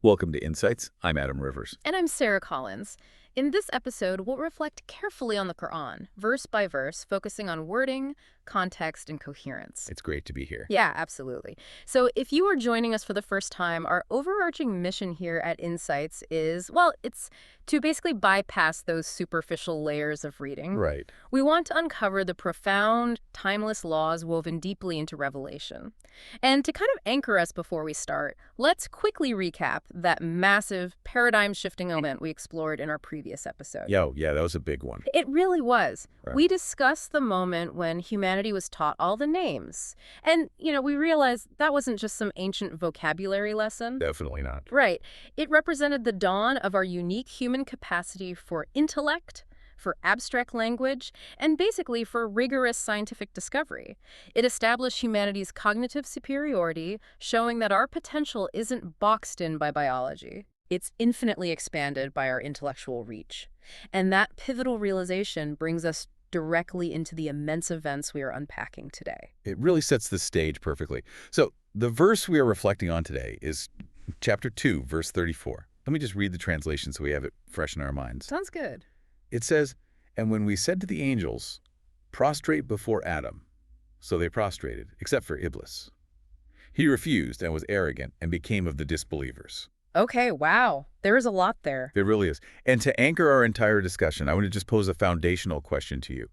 Welcome to Insights. I'm Adam Rivers. And I'm Sarah Collins. In this episode, we'll reflect carefully on the Qur'an, verse by verse, focusing on wording, context, and coherence. It's great to be here. Yeah, absolutely. So if you are joining us for the first time, our overarching mission here at Insights is, well, it's to basically bypass those superficial layers of reading. Right. We want to uncover the profound, timeless laws woven deeply into Revelation. And to kind of anchor us before we start, let's quickly recap that massive paradigm-shifting event we explored in our previous episode. Yeah, that was a big one. It really was. Right. We discussed the moment when humanity was taught all the names. And, we realized that wasn't just some ancient vocabulary lesson. Definitely not. Right. It represented the dawn of our unique human capacity for intellect, for abstract language, and basically for rigorous scientific discovery. It established humanity's cognitive superiority, showing that our potential isn't boxed in by biology. It's infinitely expanded by our intellectual reach. And that pivotal realization brings us directly into the immense events we are unpacking today. It really sets the stage perfectly. So the verse we are reflecting on today is chapter 2, verse 34. Let me just read the translation so we have it fresh in our minds. Sounds good. It says, "And when we said to the angels, prostrate before Adam, so they prostrated, except for Iblis. He refused and was arrogant and became of the disbelievers." Okay, wow. There is a lot there. There really is. And to anchor our entire discussion, I want to just pose a foundational question to you.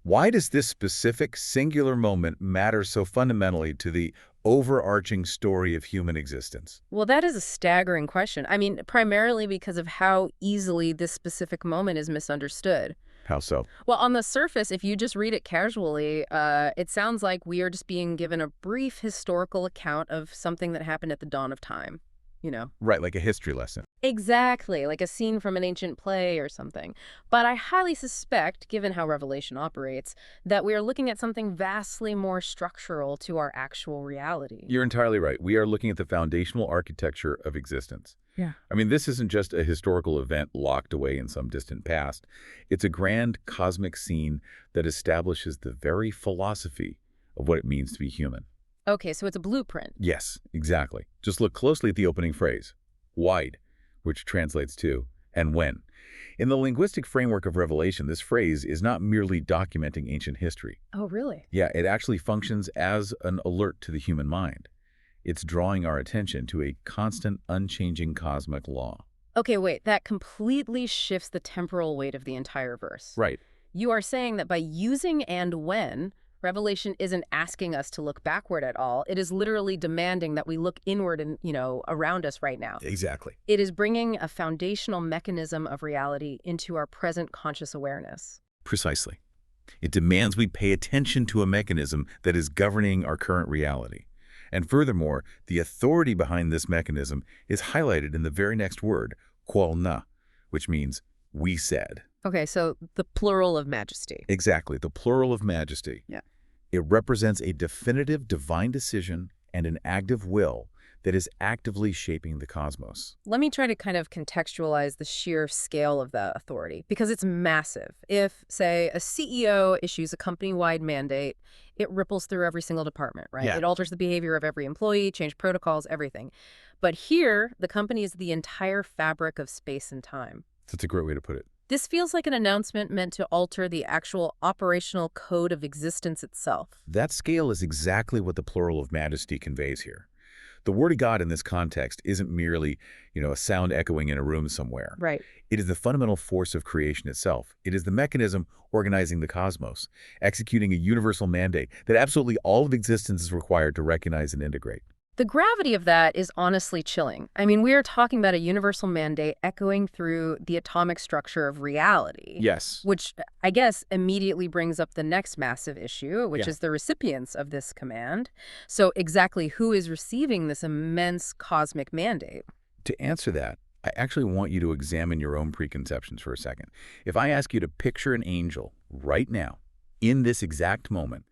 Why does this specific singular moment matter so fundamentally to the overarching story of human existence? Well, that is a staggering question. I mean, primarily because of how easily this specific moment is misunderstood. How so? Well, on the surface, if you just read it casually, it sounds like we are just being given a brief historical account of something that happened at the dawn of time. Right, like a history lesson. Exactly, like a scene from an ancient play or something. But I highly suspect, given how Revelation operates, that we are looking at something vastly more structural to our actual reality. You're entirely right. We are looking at the foundational architecture of existence. Yeah. I mean, this isn't just a historical event locked away in some distant past. It's a grand cosmic scene that establishes the very philosophy of what it means to be human. Okay, so it's a blueprint. Yes, exactly. Just look closely at the opening phrase, wide, which translates to, and when. In the linguistic framework of Revelation, this phrase is not merely documenting ancient history. Oh, really? Yeah, it actually functions as an alert to the human mind. It's drawing our attention to a constant, unchanging cosmic law. Okay, wait, that completely shifts the temporal weight of the entire verse. Right. You are saying that by using "and when," Revelation isn't asking us to look backward at all. It is literally demanding that we look inward and, around us right now. Exactly. It is bringing a foundational mechanism of reality into our present conscious awareness. Precisely. It demands we pay attention to a mechanism that is governing our current reality. And furthermore, the authority behind this mechanism is highlighted in the very next word, Qulna, which means we said. Okay, so the plural of majesty. Exactly, the plural of majesty. Yeah. It represents a definitive divine decision and an active will that is actively shaping the cosmos. Let me try to kind of contextualize the sheer scale of that authority, because it's massive. If, say, a CEO issues a company-wide mandate, it ripples through every single department, right? Yeah. It alters the behavior of every employee, change protocols, everything. But here, the company is the entire fabric of space and time. That's a great way to put it. This feels like an announcement meant to alter the actual operational code of existence itself. That scale is exactly what the plural of majesty conveys here. The word of God in this context isn't merely, a sound echoing in a room somewhere. Right. It is the fundamental force of creation itself. It is the mechanism organizing the cosmos, executing a universal mandate that absolutely all of existence is required to recognize and integrate. The gravity of that is honestly chilling. I mean, we are talking about a universal mandate echoing through the atomic structure of reality. Yes. Which I guess immediately brings up the next massive issue, which Yeah. is the recipients of this command. So exactly who is receiving this immense cosmic mandate? To answer that, I actually want you to examine your own preconceptions for a second. If I ask you to picture an angel right now, in this exact moment,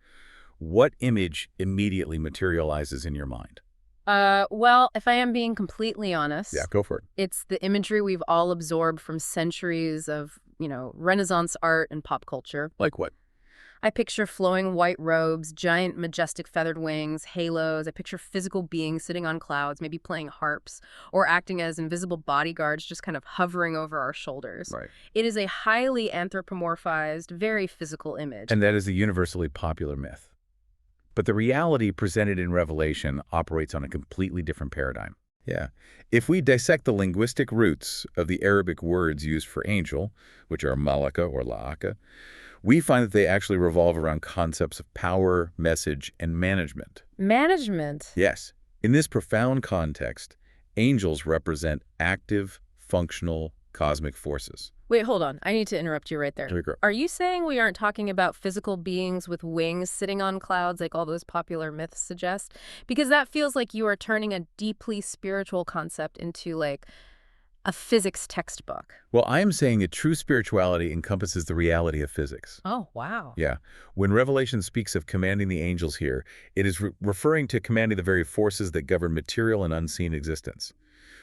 what image immediately materializes in your mind? Well, if I am being completely honest, Yeah, go for it. it's the imagery we've all absorbed from centuries of, Renaissance art and pop culture. Like what? I picture flowing white robes, giant majestic feathered wings, halos. I picture physical beings sitting on clouds, maybe playing harps, or acting as invisible bodyguards just kind of hovering over our shoulders. Right. It is a highly anthropomorphized, very physical image. And that is a universally popular myth. But the reality presented in Revelation operates on a completely different paradigm. Yeah. If we dissect the linguistic roots of the Arabic words used for angel, which are malaka or la'aka, we find that they actually revolve around concepts of power, message, and management. Management. Yes. In this profound context, angels represent active, functional, cosmic forces. Wait, hold on. I need to interrupt you right there. Here we go. Are you saying we aren't talking about physical beings with wings sitting on clouds like all those popular myths suggest? Because that feels like you are turning a deeply spiritual concept into, like, a physics textbook. Well, I am saying that true spirituality encompasses the reality of physics. Oh, wow. Yeah. When Revelation speaks of commanding the angels here, it is referring to commanding the very forces that govern material and unseen existence.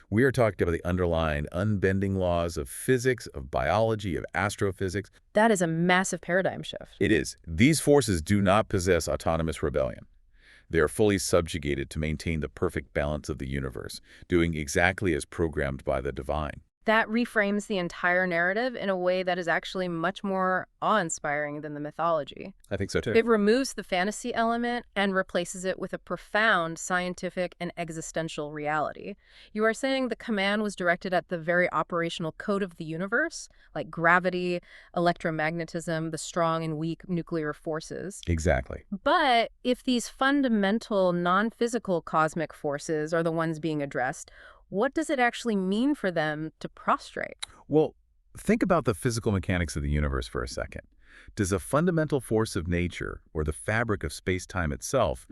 We are talking about the underlying, unbending laws of physics, of biology, of astrophysics. That is a massive paradigm shift. It is. These forces do not possess autonomous rebellion. They are fully subjugated to maintain the perfect balance of the universe, doing exactly as programmed by the divine. That reframes the entire narrative in a way that is actually much more awe-inspiring than the mythology. I think so, too. It removes the fantasy element and replaces it with a profound scientific and existential reality. You are saying the command was directed at the very operational code of the universe, like gravity, electromagnetism, the strong and weak nuclear forces. Exactly. But if these fundamental non-physical cosmic forces are the ones being addressed, what does it actually mean for them to prostrate? Well, think about the physical mechanics of the universe for a second. Does a fundamental force of nature, or the fabric of space-time itself,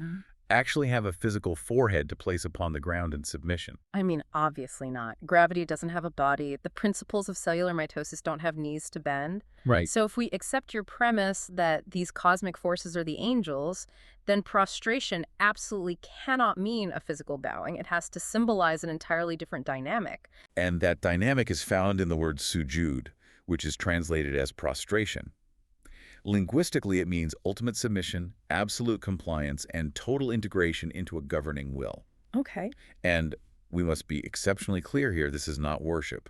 actually have a physical forehead to place upon the ground in submission? I mean, obviously not. Gravity doesn't have a body. The principles of cellular mitosis don't have knees to bend. Right. So if we accept your premise that these cosmic forces are the angels, then prostration absolutely cannot mean a physical bowing. It has to symbolize an entirely different dynamic. And that dynamic is found in the word sujud, which is translated as prostration. Linguistically, it means ultimate submission, absolute compliance, and total integration into a governing will. Okay. And we must be exceptionally clear here, this is not worship.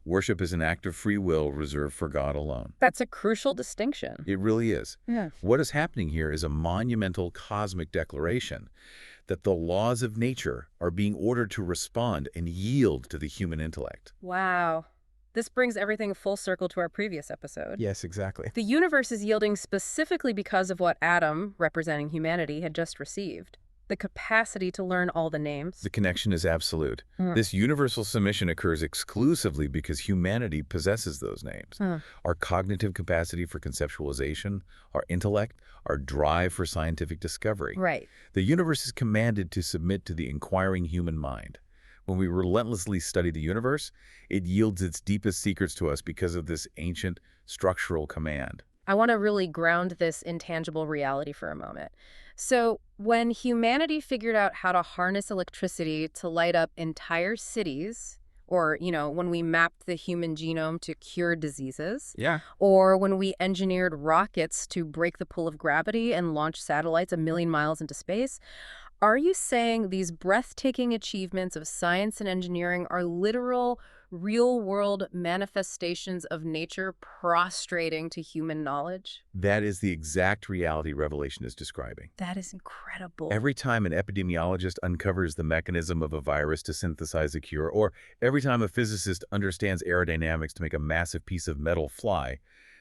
Worship is an act of free will reserved for God alone. That's a crucial distinction. It really is. Yeah. What is happening here is a monumental cosmic declaration that the laws of nature are being ordered to respond and yield to the human intellect. Wow. This brings everything full circle to our previous episode. Yes, exactly. The universe is yielding specifically because of what Adam, representing humanity, had just received. The capacity to learn all the names. The connection is absolute. This universal submission occurs exclusively because humanity possesses those names. Our cognitive capacity for conceptualization, our intellect, our drive for scientific discovery. Right. The universe is commanded to submit to the inquiring human mind. When we relentlessly study the universe, it yields its deepest secrets to us because of this ancient structural command. I want to really ground this intangible reality for a moment. So when humanity figured out how to harness electricity to light up entire cities, or, when we mapped the human genome to cure diseases, or when we engineered rockets to break the pull of gravity and launch satellites 1 million miles into space, are you saying these breathtaking achievements of science and engineering are literal, real-world manifestations of nature prostrating to human knowledge? That is the exact reality Revelation is describing. That is incredible. Every time an epidemiologist uncovers the mechanism of a virus to synthesize a cure, or every time a physicist understands aerodynamics to make a massive piece of metal fly,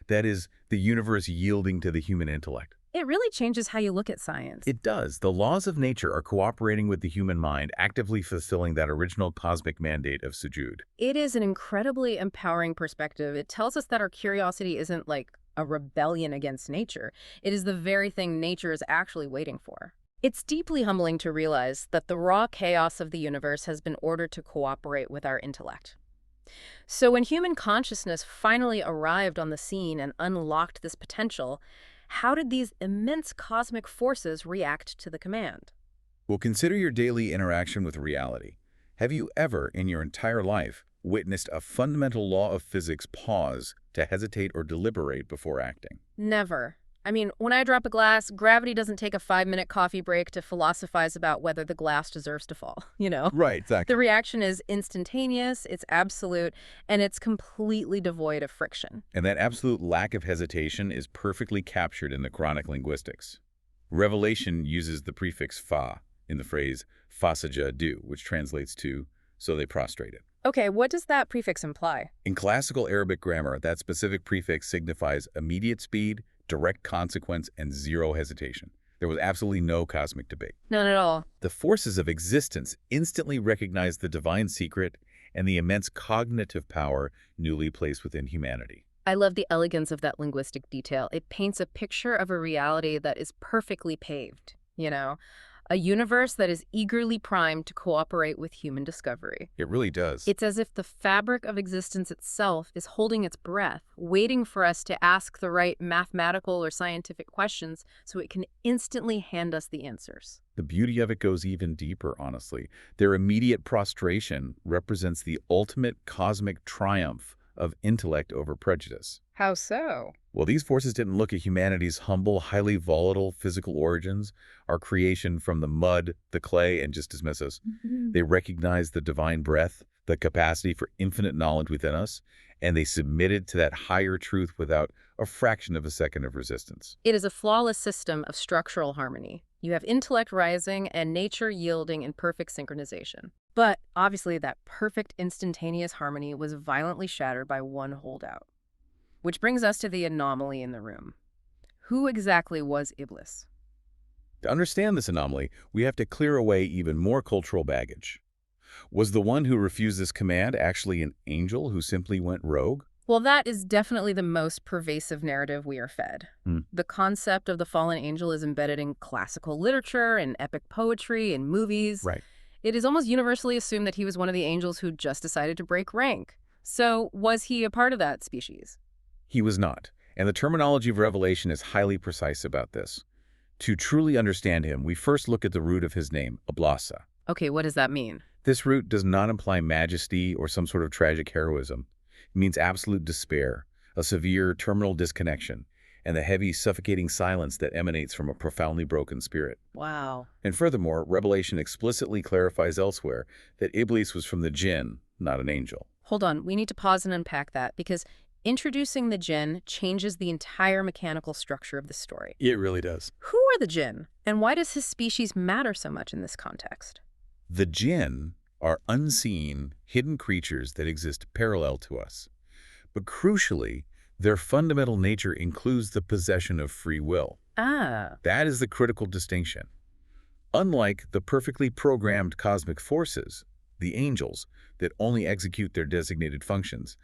that is the universe yielding to the human intellect. It really changes how you look at science. It does. The laws of nature are cooperating with the human mind, actively fulfilling that original cosmic mandate of sujud. It is an incredibly empowering perspective. It tells us that our curiosity isn't like a rebellion against nature. It is the very thing nature is actually waiting for. It's deeply humbling to realize that the raw chaos of the universe has been ordered to cooperate with our intellect. So when human consciousness finally arrived on the scene and unlocked this potential, how did these immense cosmic forces react to the command? Well, consider your daily interaction with reality. Have you ever, in your entire life, witnessed a fundamental law of physics pause to hesitate or deliberate before acting? Never. I mean, when I drop a glass, gravity doesn't take a 5-minute coffee break to philosophize about whether the glass deserves to fall, you know? Right, exactly. The reaction is instantaneous, it's absolute, and it's completely devoid of friction. And that absolute lack of hesitation is perfectly captured in the Quranic linguistics. Revelation uses the prefix fa in the phrase fasajadu, which translates to, so they prostrated. Okay, what does that prefix imply? In classical Arabic grammar, that specific prefix signifies immediate speed, direct consequence, and zero hesitation. There was absolutely no cosmic debate. None at all. The forces of existence instantly recognized the divine secret and the immense cognitive power newly placed within humanity. I love the elegance of that linguistic detail. It paints a picture of a reality that is perfectly paved, you know? A universe that is eagerly primed to cooperate with human discovery. It really does. It's as if the fabric of existence itself is holding its breath, waiting for us to ask the right mathematical or scientific questions so it can instantly hand us the answers. The beauty of it goes even deeper, honestly. Their immediate prostration represents the ultimate cosmic triumph of intellect over prejudice. How so? Well, these forces didn't look at humanity's humble, highly volatile physical origins, our creation from the mud, the clay, and just dismiss us. They recognized the divine breath, the capacity for infinite knowledge within us, and they submitted to that higher truth without a fraction of a second of resistance. It is a flawless system of structural harmony. You have intellect rising and nature yielding in perfect synchronization. But obviously that perfect instantaneous harmony was violently shattered by one holdout. Which brings us to the anomaly in the room. Who exactly was Iblis? To understand this anomaly, we have to clear away even more cultural baggage. Was the one who refused this command actually an angel who simply went rogue? Well, that is definitely the most pervasive narrative we are fed. The concept of the fallen angel is embedded in classical literature and epic poetry and movies. Right. It is almost universally assumed that he was one of the angels who just decided to break rank. So, was he a part of that species? He was not, and the terminology of Revelation is highly precise about this. To truly understand him, we first look at the root of his name, balasa. Okay, what does that mean? This root does not imply majesty or some sort of tragic heroism. It means absolute despair, a severe terminal disconnection, and the heavy, suffocating silence that emanates from a profoundly broken spirit. Wow. And furthermore, Revelation explicitly clarifies elsewhere that Iblis was from the jinn, not an angel. Hold on, we need to pause and unpack that, because introducing the jinn changes the entire mechanical structure of the story. It really does. Who are the jinn, and why does his species matter so much in this context? The jinn are unseen, hidden creatures that exist parallel to us. But crucially, their fundamental nature includes the possession of free will. Ah. That is the critical distinction. Unlike the perfectly programmed cosmic forces, the angels, that only execute their designated functions,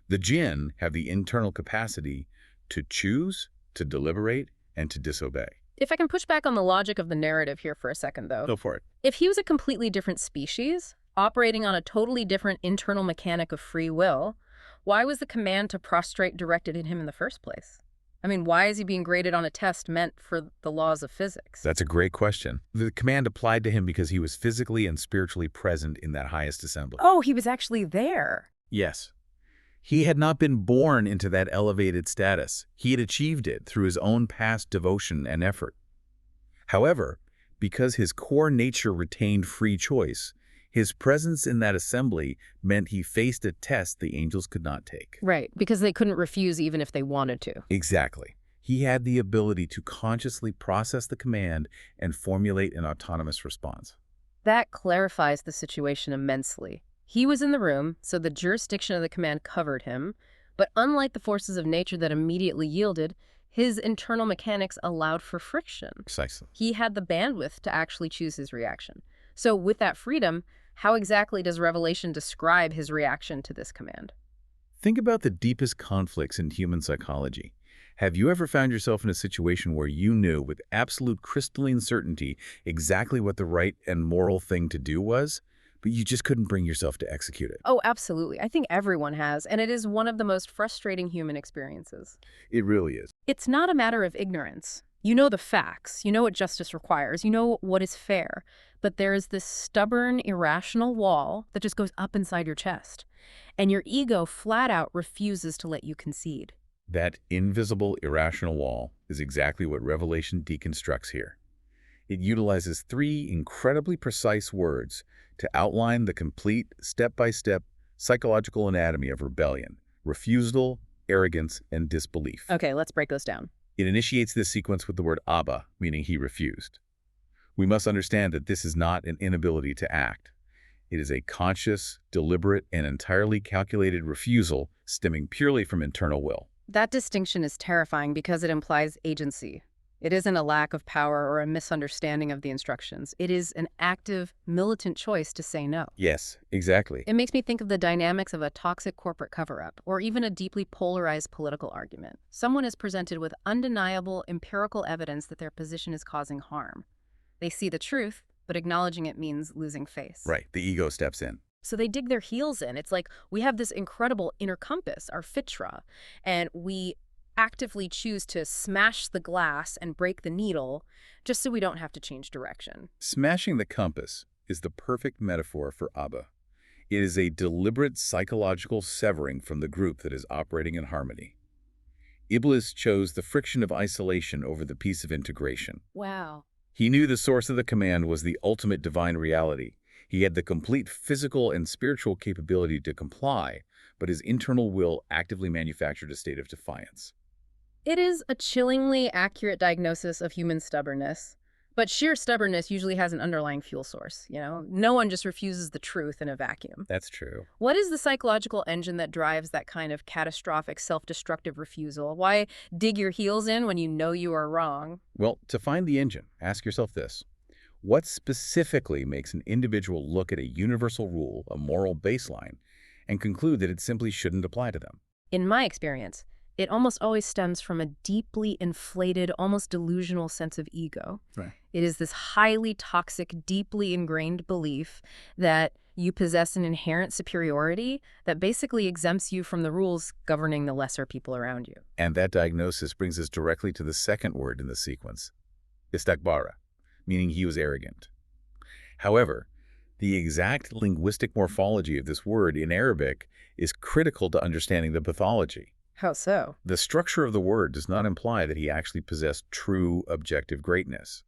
the jinn have the internal capacity to choose, to deliberate, and to disobey. If I can push back on the logic of the narrative here for a second, though. Go for it. If he was a completely different species, operating on a totally different internal mechanic of free will, why was the command to prostrate directed at him in the first place? I mean, why is he being graded on a test meant for the laws of physics? That's a great question. The command applied to him because he was physically and spiritually present in that highest assembly. Oh, he was actually there. Yes. He had not been born into that elevated status. He had achieved it through his own past devotion and effort. However, because his core nature retained free choice, his presence in that assembly meant he faced a test the angels could not take. Right, because they couldn't refuse even if they wanted to. Exactly. He had the ability to consciously process the command and formulate an autonomous response. That clarifies the situation immensely. He was in the room, so the jurisdiction of the command covered him, but unlike the forces of nature that immediately yielded, his internal mechanics allowed for friction. Precisely. He had the bandwidth to actually choose his reaction. So with that freedom, how exactly does Revelation describe his reaction to this command? Think about the deepest conflicts in human psychology. Have you ever found yourself in a situation where you knew with absolute crystalline certainty exactly what the right and moral thing to do was, but you just couldn't bring yourself to execute it? Oh, absolutely. I think everyone has, and it is one of the most frustrating human experiences. It really is. It's not a matter of ignorance. You know the facts, you know what justice requires, you know what is fair, but there is this stubborn, irrational wall that just goes up inside your chest, and your ego flat out refuses to let you concede. That invisible, irrational wall is exactly what Revelation deconstructs here. It utilizes three incredibly precise words to outline the complete, step-by-step psychological anatomy of rebellion, refusal, arrogance, and disbelief. Okay, let's break those down. It initiates this sequence with the word Abba, meaning he refused. We must understand that this is not an inability to act. It is a conscious, deliberate, and entirely calculated refusal stemming purely from internal will. That distinction is terrifying because it implies agency. It isn't a lack of power or a misunderstanding of the instructions. It is an active, militant choice to say no. Yes, exactly. It makes me think of the dynamics of a toxic corporate cover-up, or even a deeply polarized political argument. Someone is presented with undeniable, empirical evidence that their position is causing harm. They see the truth, but acknowledging it means losing face. Right, the ego steps in. So they dig their heels in. It's like we have this incredible inner compass, our fitra, and we actively choose to smash the glass and break the needle just so we don't have to change direction. Smashing the compass is the perfect metaphor for Abba. It is a deliberate psychological severing from the group that is operating in harmony. Iblis chose the friction of isolation over the peace of integration. Wow. He knew the source of the command was the ultimate divine reality. He had the complete physical and spiritual capability to comply, but his internal will actively manufactured a state of defiance. It is a chillingly accurate diagnosis of human stubbornness. But sheer stubbornness usually has an underlying fuel source, you know? No one just refuses the truth in a vacuum. That's true. What is the psychological engine that drives that kind of catastrophic, self-destructive refusal? Why dig your heels in when you know you are wrong? Well, to find the engine, ask yourself this. What specifically makes an individual look at a universal rule, a moral baseline, and conclude that it simply shouldn't apply to them? In my experience, it almost always stems from a deeply inflated, almost delusional sense of ego. Right. It is this highly toxic, deeply ingrained belief that you possess an inherent superiority that basically exempts you from the rules governing the lesser people around you. And that diagnosis brings us directly to the second word in the sequence, Istikbar, meaning he was arrogant. However, the exact linguistic morphology of this word in Arabic is critical to understanding the pathology. How so? The structure of the word does not imply that he actually possessed true objective greatness.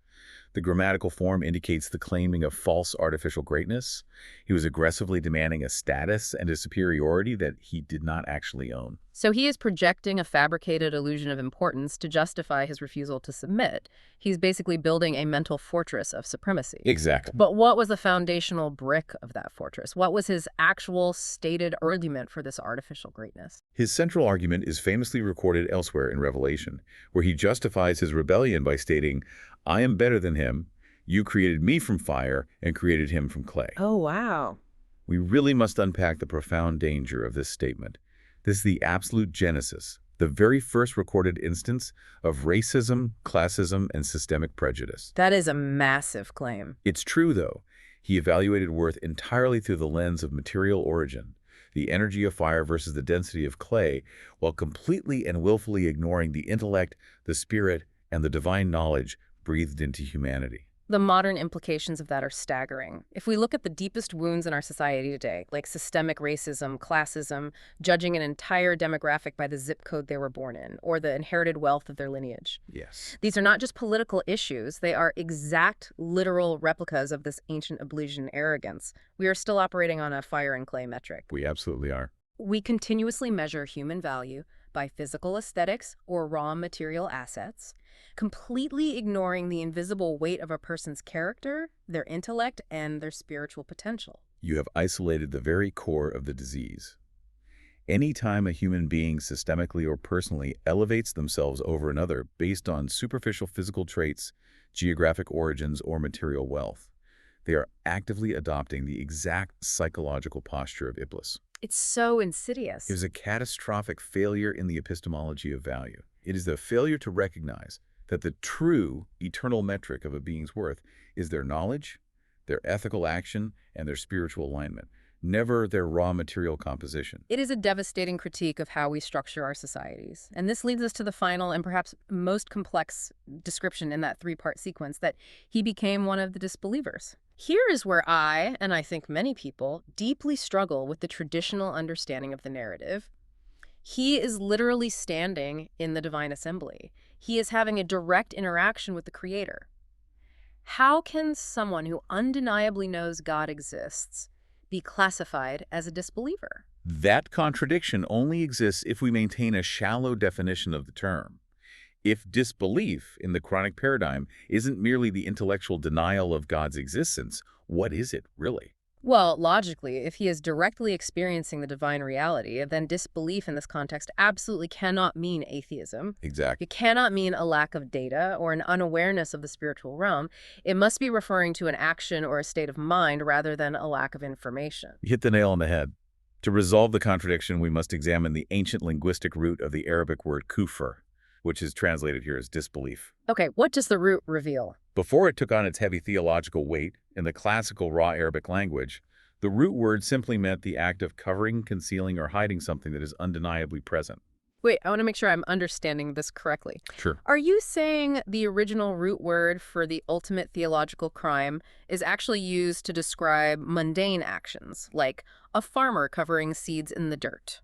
The grammatical form indicates the claiming of false artificial greatness. He was aggressively demanding a status and a superiority that he did not actually own. So he is projecting a fabricated illusion of importance to justify his refusal to submit. He's basically building a mental fortress of supremacy. Exactly. But what was the foundational brick of that fortress? What was his actual stated argument for this artificial greatness? His central argument is famously recorded elsewhere in Revelation, where he justifies his rebellion by stating, "I am better than him. You created me from fire and created him from clay." Oh, wow. We really must unpack the profound danger of this statement. This is the absolute genesis, the very first recorded instance of racism, classism, and systemic prejudice. That is a massive claim. It's true, though. He evaluated worth entirely through the lens of material origin, the energy of fire versus the density of clay, while completely and willfully ignoring the intellect, the spirit, and the divine knowledge breathed into humanity. The modern implications of that are staggering. If we look at the deepest wounds in our society today, like systemic racism, classism, judging an entire demographic by the zip code they were born in, or the inherited wealth of their lineage. Yes. These are not just political issues, they are exact, literal replicas of this ancient Iblisian arrogance. We are still operating on a fire and clay metric. We absolutely are. We continuously measure human value by physical aesthetics or raw material assets, completely ignoring the invisible weight of a person's character, their intellect, and their spiritual potential. You have isolated the very core of the disease. Anytime a human being systemically or personally elevates themselves over another based on superficial physical traits, geographic origins, or material wealth, they are actively adopting the exact psychological posture of Iblis. It's so insidious. It is a catastrophic failure in the epistemology of value. It is the failure to recognize that the true eternal metric of a being's worth is their knowledge, their ethical action, and their spiritual alignment, never their raw material composition. It is a devastating critique of how we structure our societies. And this leads us to the final and perhaps most complex description in that three-part sequence, that he became one of the disbelievers. Here is where I, and I think many people, deeply struggle with the traditional understanding of the narrative. He is literally standing in the divine assembly. He is having a direct interaction with the Creator. How can someone who undeniably knows God exists be classified as a disbeliever? That contradiction only exists if we maintain a shallow definition of the term. If disbelief in the Quranic paradigm isn't merely the intellectual denial of God's existence, what is it really? Well, logically, if he is directly experiencing the divine reality, then disbelief in this context absolutely cannot mean atheism. Exactly. It cannot mean a lack of data or an unawareness of the spiritual realm. It must be referring to an action or a state of mind rather than a lack of information. You hit the nail on the head. To resolve the contradiction, we must examine the ancient linguistic root of the Arabic word kufr, which is translated here as disbelief. Okay, what does the root reveal? Before it took on its heavy theological weight in the classical raw Arabic language, the root word simply meant the act of covering, concealing, or hiding something that is undeniably present. Wait, I want to make sure I'm understanding this correctly. Sure. Are you saying the original root word for the ultimate theological crime is actually used to describe mundane actions, like a farmer covering seeds in the dirt,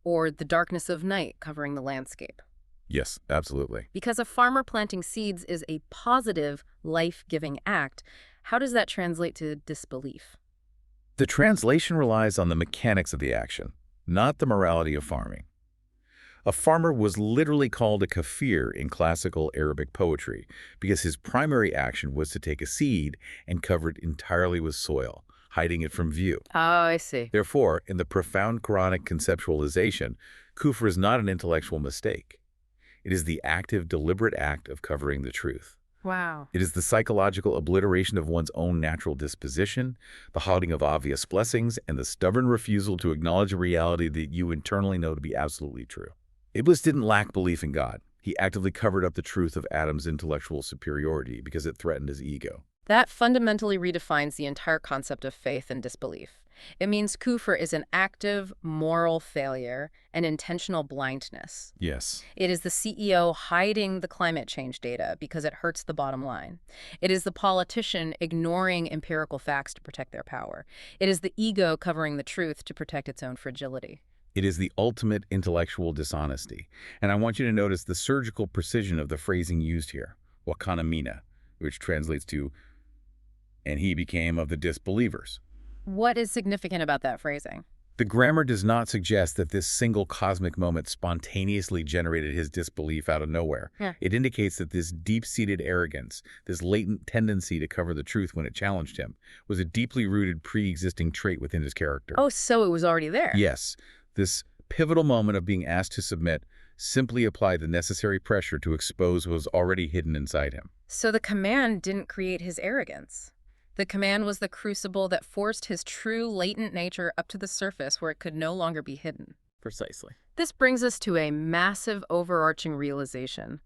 or the darkness of night covering the landscape? Yes, absolutely. Because a farmer planting seeds is a positive, life-giving act, how does that translate to disbelief? The translation relies on the mechanics of the action, not the morality of farming. A farmer was literally called a Kafir in classical Arabic poetry because his primary action was to take a seed and cover it entirely with soil, hiding it from view. Oh, I see. Therefore, in the profound Quranic conceptualization, kufr is not an intellectual mistake. It is the active, deliberate act of covering the truth. Wow. It is the psychological obliteration of one's own natural disposition, the hiding of obvious blessings, and the stubborn refusal to acknowledge a reality that you internally know to be absolutely true. Iblis didn't lack belief in God. He actively covered up the truth of Adam's intellectual superiority because it threatened his ego. That fundamentally redefines the entire concept of faith and disbelief. It means kufr is an active, moral failure, an intentional blindness. Yes. It is the CEO hiding the climate change data because it hurts the bottom line. It is the politician ignoring empirical facts to protect their power. It is the ego covering the truth to protect its own fragility. It is the ultimate intellectual dishonesty. And I want you to notice the surgical precision of the phrasing used here, wakana mina, which translates to, and he became of the disbelievers. What is significant about that phrasing? The grammar does not suggest that this single cosmic moment spontaneously generated his disbelief out of nowhere. Yeah. It indicates that this deep-seated arrogance, this latent tendency to cover the truth when it challenged him, was a deeply rooted pre-existing trait within his character. Oh, so it was already there. Yes. This pivotal moment of being asked to submit simply applied the necessary pressure to expose what was already hidden inside him. So the command didn't create his arrogance. The command was the crucible that forced his true latent nature up to the surface where it could no longer be hidden. Precisely. This brings us to a massive overarching realization.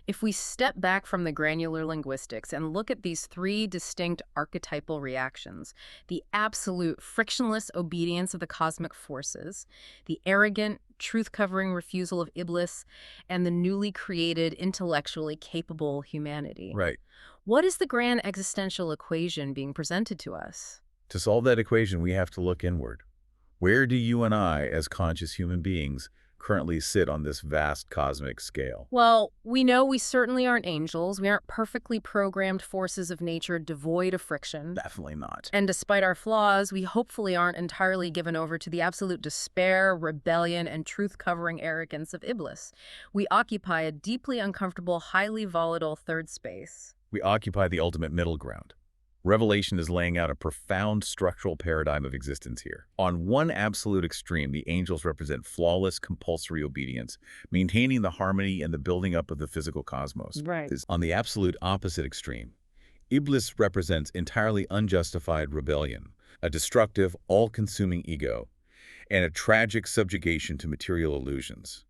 If we step back from the granular linguistics and look at these three distinct archetypal reactions, the absolute frictionless obedience of the cosmic forces, the arrogant, truth-covering refusal of Iblis, and the newly created, intellectually capable humanity. Right. What is the grand existential equation being presented to us? To solve that equation, we have to look inward. Where do you and I, as conscious human beings, currently sit on this vast cosmic scale? Well, we know we certainly aren't angels. We aren't perfectly programmed forces of nature devoid of friction. Definitely not. And despite our flaws, we hopefully aren't entirely given over to the absolute despair, rebellion, and truth-covering arrogance of Iblis. We occupy a deeply uncomfortable, highly volatile third space. We occupy the ultimate middle ground. Revelation is laying out a profound structural paradigm of existence here. On one absolute extreme, the angels represent flawless, compulsory obedience, maintaining the harmony and the building up of the physical cosmos. Right. On the absolute opposite extreme, Iblis represents entirely unjustified rebellion, a destructive, all-consuming ego, and a tragic subjugation to material illusions.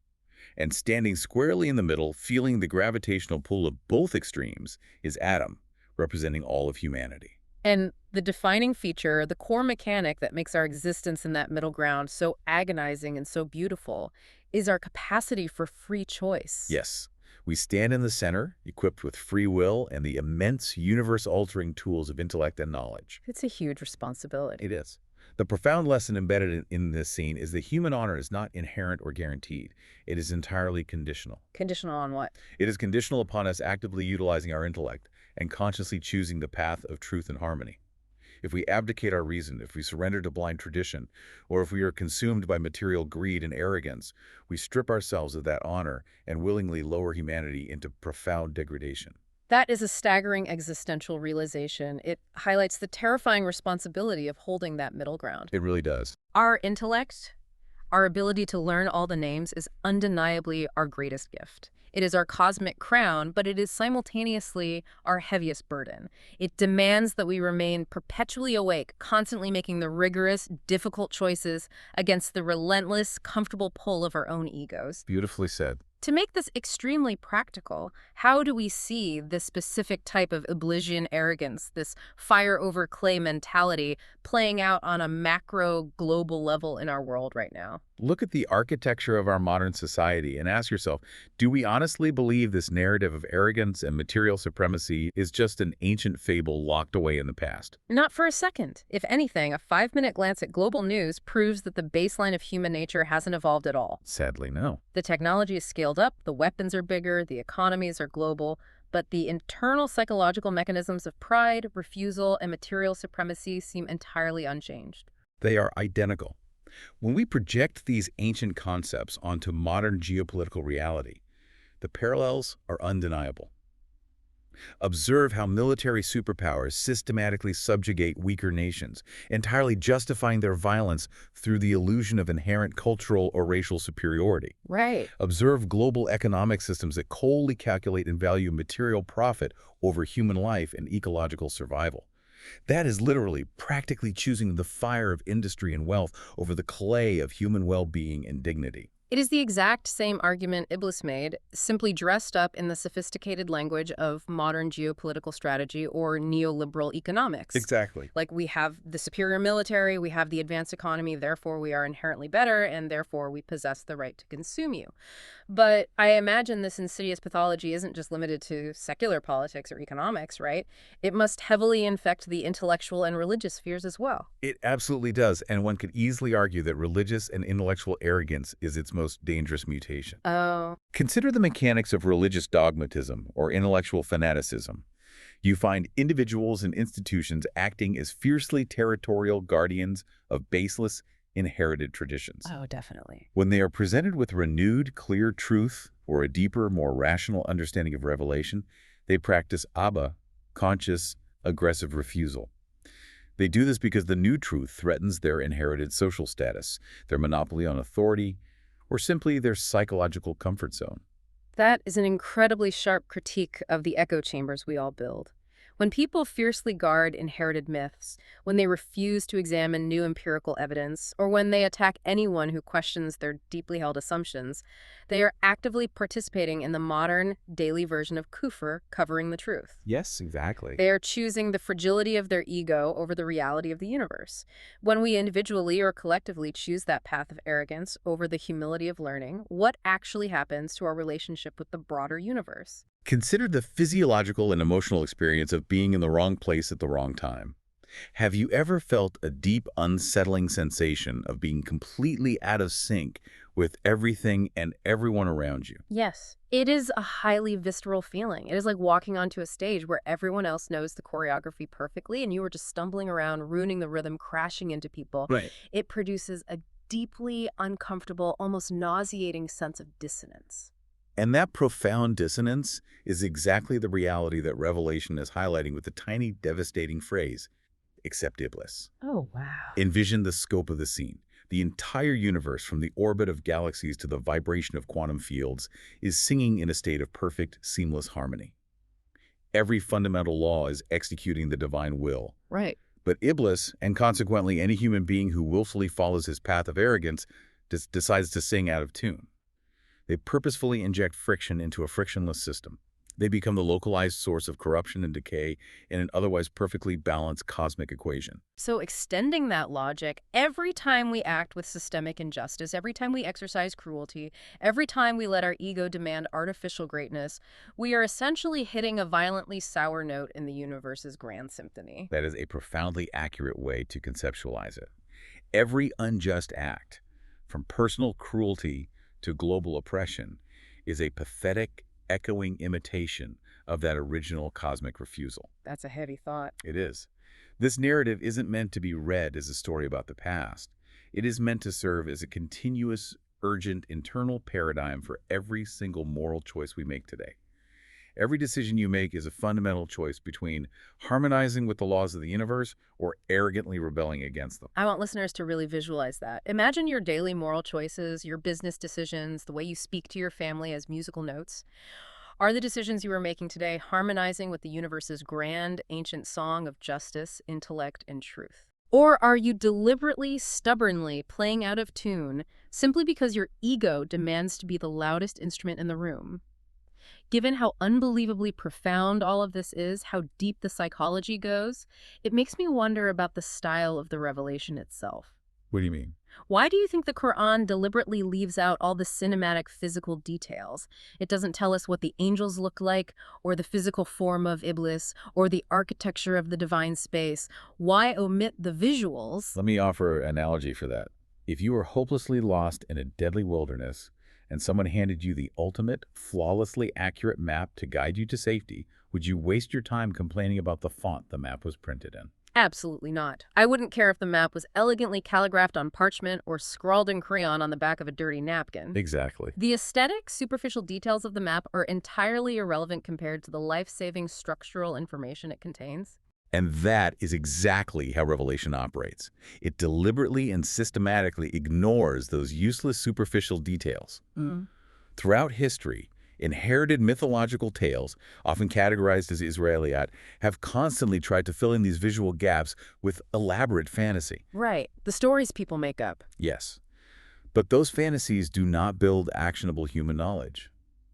And standing squarely in the middle, feeling the gravitational pull of both extremes, is Adam, representing all of humanity. And the defining feature, the core mechanic that makes our existence in that middle ground so agonizing and so beautiful, is our capacity for free choice. Yes, we stand in the center, equipped with free will and the immense universe-altering tools of intellect and knowledge. It's a huge responsibility. It is. The profound lesson embedded in this scene is that human honor is not inherent or guaranteed. It is entirely conditional. Conditional on what? It is conditional upon us actively utilizing our intellect and consciously choosing the path of truth and harmony. If we abdicate our reason, if we surrender to blind tradition, or if we are consumed by material greed and arrogance, we strip ourselves of that honor and willingly lower humanity into profound degradation. That is a staggering existential realization. It highlights the terrifying responsibility of holding that middle ground. It really does. Our intellect, our ability to learn all the names, is undeniably our greatest gift. It is our cosmic crown, but it is simultaneously our heaviest burden. It demands that we remain perpetually awake, constantly making the rigorous, difficult choices against the relentless, comfortable pull of our own egos. Beautifully said. To make this extremely practical, how do we see this specific type of Iblisian arrogance, this fire over clay mentality, playing out on a macro global level in our world right now? Look at the architecture of our modern society and ask yourself, do we honestly believe this narrative of arrogance and material supremacy is just an ancient fable locked away in the past? Not for a second. If anything, a 5-minute glance at global news proves that the baseline of human nature hasn't evolved at all. Sadly, no. The technology is scaled up, the weapons are bigger, the economies are global, but the internal psychological mechanisms of pride, refusal, and material supremacy seem entirely unchanged. They are identical. When we project these ancient concepts onto modern geopolitical reality, the parallels are undeniable. Observe how military superpowers systematically subjugate weaker nations, entirely justifying their violence through the illusion of inherent cultural or racial superiority. Right. Observe global economic systems that coldly calculate and value material profit over human life and ecological survival. That is literally practically choosing the fire of industry and wealth over the clay of human well-being and dignity. It is the exact same argument Iblis made, simply dressed up in the sophisticated language of modern geopolitical strategy or neoliberal economics. Exactly. Like, we have the superior military, we have the advanced economy, therefore we are inherently better, and therefore we possess the right to consume you. But I imagine this insidious pathology isn't just limited to secular politics or economics, right? It must heavily infect the intellectual and religious spheres as well. It absolutely does, and one could easily argue that religious and intellectual arrogance is its most dangerous mutation. Oh. Consider the mechanics of religious dogmatism or intellectual fanaticism. You find individuals and institutions acting as fiercely territorial guardians of baseless, inherited traditions. Oh, definitely. When they are presented with renewed, clear truth or a deeper, more rational understanding of revelation, they practice Abba, conscious, aggressive refusal. They do this because the new truth threatens their inherited social status, their monopoly on authority, or simply their psychological comfort zone. That is an incredibly sharp critique of the echo chambers we all build. When people fiercely guard inherited myths, when they refuse to examine new empirical evidence, or when they attack anyone who questions their deeply held assumptions, they are actively participating in the modern, daily version of Kufr, covering the truth. Yes, exactly. They are choosing the fragility of their ego over the reality of the universe. When we individually or collectively choose that path of arrogance over the humility of learning, what actually happens to our relationship with the broader universe? Consider the physiological and emotional experience of being in the wrong place at the wrong time. Have you ever felt a deep, unsettling sensation of being completely out of sync with everything and everyone around you? Yes. It is a highly visceral feeling. It is like walking onto a stage where everyone else knows the choreography perfectly and you are just stumbling around, ruining the rhythm, crashing into people. Right. It produces a deeply uncomfortable, almost nauseating sense of dissonance. And that profound dissonance is exactly the reality that Revelation is highlighting with the tiny, devastating phrase, "Except Iblis." Oh, wow. Envision the scope of the scene. The entire universe, from the orbit of galaxies to the vibration of quantum fields, is singing in a state of perfect, seamless harmony. Every fundamental law is executing the divine will. Right. But Iblis, and consequently any human being who willfully follows his path of arrogance, decides to sing out of tune. They purposefully inject friction into a frictionless system. They become the localized source of corruption and decay in an otherwise perfectly balanced cosmic equation. So extending that logic, every time we act with systemic injustice, every time we exercise cruelty, every time we let our ego demand artificial greatness, we are essentially hitting a violently sour note in the universe's grand symphony. That is a profoundly accurate way to conceptualize it. Every unjust act, from personal cruelty to global oppression, is a pathetic, echoing imitation of that original cosmic refusal. That's a heavy thought. It is. This narrative isn't meant to be read as a story about the past. It is meant to serve as a continuous, urgent, internal paradigm for every single moral choice we make today. Every decision you make is a fundamental choice between harmonizing with the laws of the universe or arrogantly rebelling against them. I want listeners to really visualize that. Imagine your daily moral choices, your business decisions, the way you speak to your family as musical notes. Are the decisions you are making today harmonizing with the universe's grand, ancient song of justice, intellect, and truth? Or are you deliberately, stubbornly playing out of tune simply because your ego demands to be the loudest instrument in the room? Given how unbelievably profound all of this is, how deep the psychology goes, it makes me wonder about the style of the revelation itself. What do you mean? Why do you think the Qur'an deliberately leaves out all the cinematic physical details? It doesn't tell us what the angels look like, or the physical form of Iblis, or the architecture of the divine space. Why omit the visuals? Let me offer an analogy for that. If you were hopelessly lost in a deadly wilderness, and someone handed you the ultimate, flawlessly accurate map to guide you to safety, would you waste your time complaining about the font the map was printed in? Absolutely not. I wouldn't care if the map was elegantly calligraphed on parchment or scrawled in crayon on the back of a dirty napkin. Exactly. The aesthetic, superficial details of the map are entirely irrelevant compared to the life-saving structural information it contains. And that is exactly how Revelation operates. It deliberately and systematically ignores those useless superficial details. Throughout history, inherited mythological tales, often categorized as Israeliyat, have constantly tried to fill in these visual gaps with elaborate fantasy. Right. The stories people make up. Yes. But those fantasies do not build actionable human knowledge.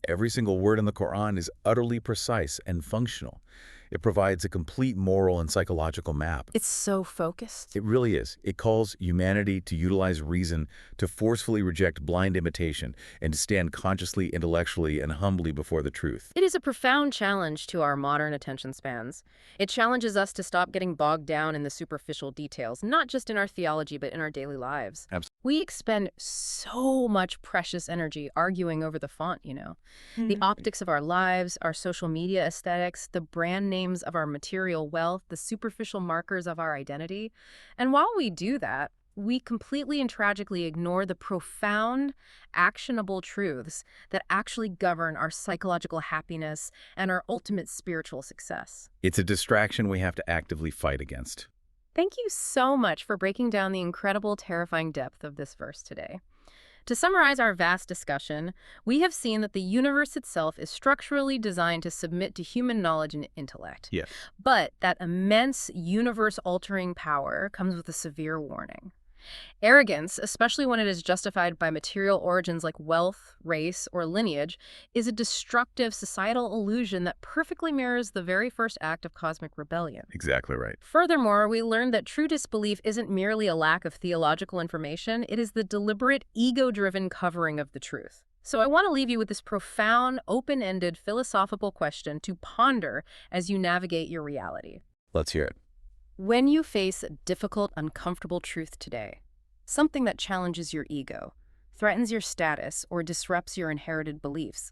Every single word in the Qur'an is utterly precise and functional. It provides a complete moral and psychological map. It's so focused. It really is. It calls humanity to utilize reason, to forcefully reject blind imitation, and to stand consciously, intellectually, and humbly before the truth. It is a profound challenge to our modern attention spans. It challenges us to stop getting bogged down in the superficial details, not just in our theology, but in our daily lives. Absolutely. We expend so much precious energy arguing over the font, you know. The optics of our lives, our social media aesthetics, the brand names of our material wealth, the superficial markers of our identity. And while we do that, we completely and tragically ignore the profound, actionable truths that actually govern our psychological happiness and our ultimate spiritual success. It's a distraction we have to actively fight against. Thank you so much for breaking down the incredible, terrifying depth of this verse today. To summarize our vast discussion, we have seen that the universe itself is structurally designed to submit to human knowledge and intellect. Yes. But that immense universe-altering power comes with a severe warning. Arrogance, especially when it is justified by material origins like wealth, race, or lineage, is a destructive societal illusion that perfectly mirrors the very first act of cosmic rebellion. Exactly right. Furthermore, we learned that true disbelief isn't merely a lack of theological information, it is the deliberate, ego-driven covering of the truth. So I want to leave you with this profound, open-ended philosophical question to ponder as you navigate your reality. Let's hear it. When you face a difficult, uncomfortable truth today, something that challenges your ego, threatens your status, or disrupts your inherited beliefs,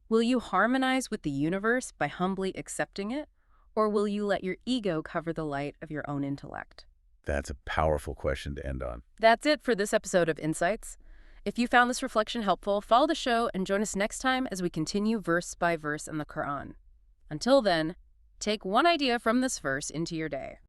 will you harmonize with the universe by humbly accepting it, or will you let your ego cover the light of your own intellect? That's a powerful question to end on. That's it for this episode of Insights. If you found this reflection helpful, follow the show and join us next time as we continue verse by verse in the Qur'an. Until then, take one idea from this verse into your day.